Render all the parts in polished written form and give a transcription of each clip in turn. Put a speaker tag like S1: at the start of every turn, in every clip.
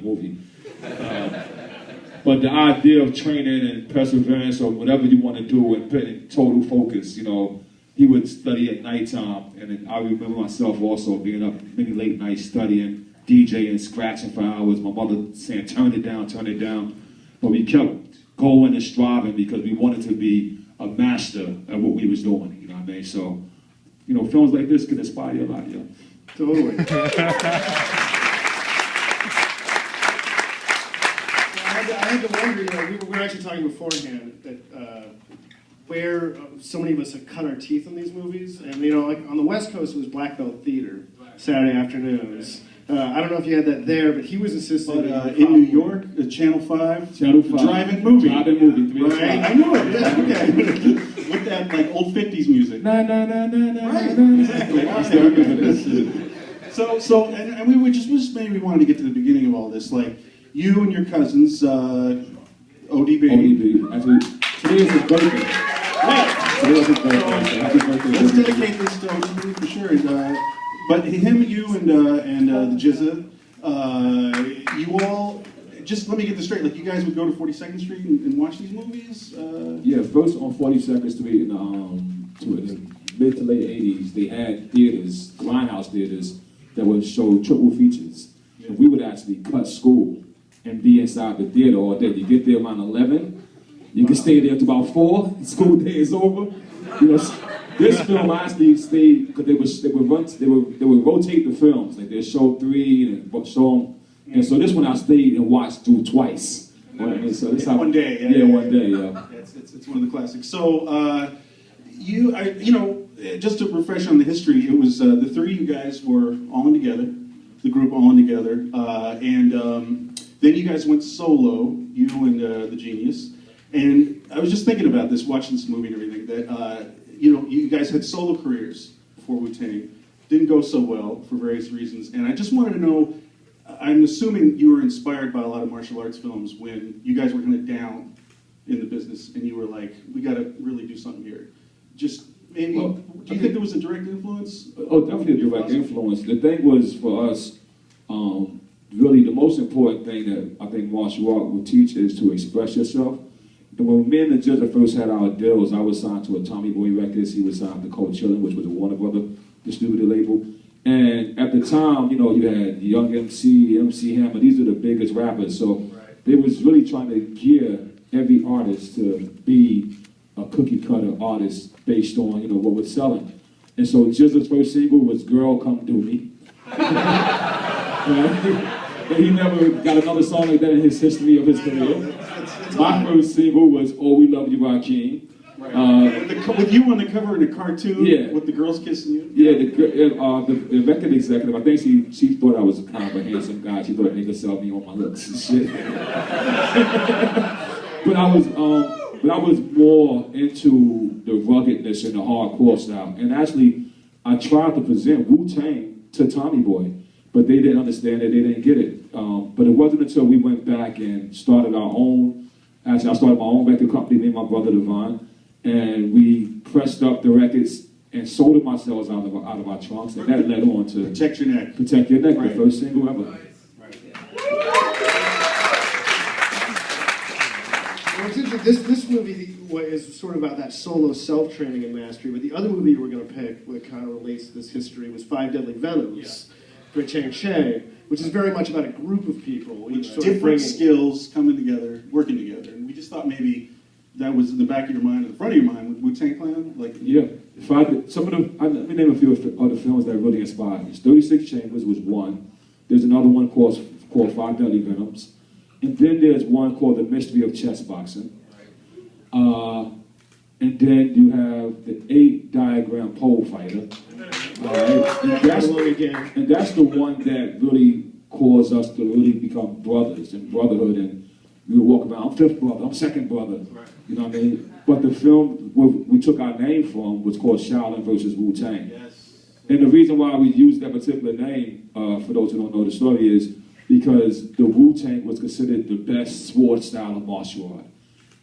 S1: movie. But the idea of training and perseverance or whatever you want to do and putting total focus, you know, he would study at nighttime. And then I remember myself also being up many late nights studying, DJing, scratching for hours. My mother saying, turn it down, turn it down. But we kept going and striving because we wanted to be a master at what we was doing, you know what I mean? So, you know, films like this can inspire you a lot, yeah.
S2: Totally. I had to wonder, you know, we were actually talking beforehand that where so many of us have cut our teeth in these movies. And, you know, like on the West Coast, it was Black Belt Theater, Saturday afternoons. I don't know if you had that there, but he was assistant.
S3: In New York, Channel 5.
S1: Channel 5.
S3: Drive-in movie.
S1: Drive-in movie.
S3: Right? I know it. Yeah, okay. With that, like, old 50s music.
S1: Na na na na na.
S3: Right.
S1: Exactly.
S3: So, and we would just maybe wanted to get to the beginning of all this, like, you and your cousins, ODB.
S1: ODB. Actually, today is his birthday.
S3: Right.
S1: Today is his birthday. Happy birthday.
S3: Let's dedicate this to ODB for sure. But him, you, and the RZA, you all, just let me get this straight, like you guys would go to 42nd Street and watch these movies?
S1: Yeah, first on 42nd Street in the mid to late 80s, they had theaters, grindhouse theaters, that would show triple features. Yeah. And we would actually cut school and be inside the theater all day. You get there around 11, you can stay there till about 4, school day is over. You know, this film actually stayed because they would rotate the films, like they show 3 and show them, and so this one I stayed and watched through twice.
S3: Nice.
S1: So this
S3: one day,
S1: one day, yeah.
S3: It's one of the classics. So you know, just to refresh on the history, it was the 3 of you guys were all in together, the group all in together, and then you guys went solo, you and the Genius. And I was just thinking about this, watching this movie and everything, that you know, you guys had solo careers before Wu-Tang, didn't go so well for various reasons, and I just wanted to know, I'm assuming you were inspired by a lot of martial arts films when you guys were kind of down in the business, and you were like, we got to really do something here. Just maybe, do you think there was a direct influence?
S1: Oh, definitely a direct influence. The thing was, for us, really the most important thing that I think martial art will teach is to express yourself. And when me and the RZA first had our deals, I was signed to a Tommy Boy Records, he was signed to Shaolin, which was a Warner Brother distributor label. And at the time, you know, you had Young MC, MC Hammer, these are the biggest rappers. So they was really trying to gear every artist to be a cookie cutter artist based on, you know, what was selling. And so RZA's first single was Girl Come Do Me. And he never got another song like that in his history of his career. My first single was Oh We Love You, Rakim.
S3: Right. With you on the cover in a cartoon,
S1: yeah,
S3: with the girls kissing you?
S1: Yeah, the record executive, I think she thought I was kind of a handsome guy. She thought they could sell me on my looks and shit. But I was more into the ruggedness and the hardcore style. And actually, I tried to present Wu-Tang to Tommy Boy, but they didn't understand it, they didn't get it. But it wasn't until we went back and started our own, actually I started my own record company, me and my brother Devon, and we pressed up the records and sold them ourselves out of our trunks, and that led on to
S3: Protect Your Neck.
S1: Protect Your Neck, right. The first single ever.
S2: Well, it's interesting. This movie is sort of about that solo self-training and mastery, but the other movie you were going to pick, that kind of relates to this history, was Five Deadly Venoms, for Chang Shea, which is very much about a group of people, each sort
S3: different
S2: of bringing
S3: skills coming together, working together, and we just thought maybe that was in the back of your mind, or the front of your mind, with Wu-Tang Clan. Like,
S1: yeah, let me name a few of the films that really inspired me. 36 Chambers was one. There's another one called Five Deadly Venoms, and then there's one called The Mystery of Chess Boxing. And then you have the 8-diagram pole fighter. And that's the one that really caused us to really become brothers and brotherhood. And we would walk around, I'm fifth brother, I'm second brother. You know what I mean? But the film we took our name from was called Shaolin versus Wu-Tang. And the reason why we used that particular name, for those who don't know the story, is because the Wu-Tang was considered the best sword style of martial art.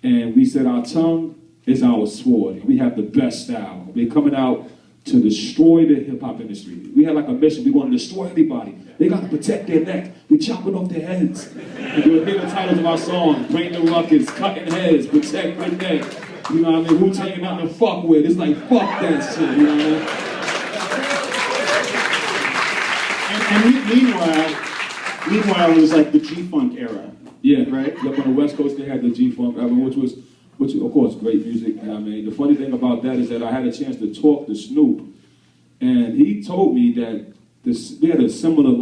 S1: And we said our tongue is our sword. We have the best style. We're coming out to destroy the hip-hop industry. We had like a mission. We want to destroy everybody. They got to protect their neck. We chopping off their heads. And you'll hear the titles of our songs: Bring the Ruckus, Cutting Heads, Protect the Neck. You know what I mean? Wu-Tang ain't nothing to fuck with. It's like, fuck that shit, you know what I mean?
S3: And meanwhile, it was like the G-Funk era.
S1: Yeah,
S3: right.
S1: Up on the West Coast, they had the G-Funk era, which of course, great music. You know what I mean, the funny thing about that is that I had a chance to talk to Snoop, and he told me that we had a similar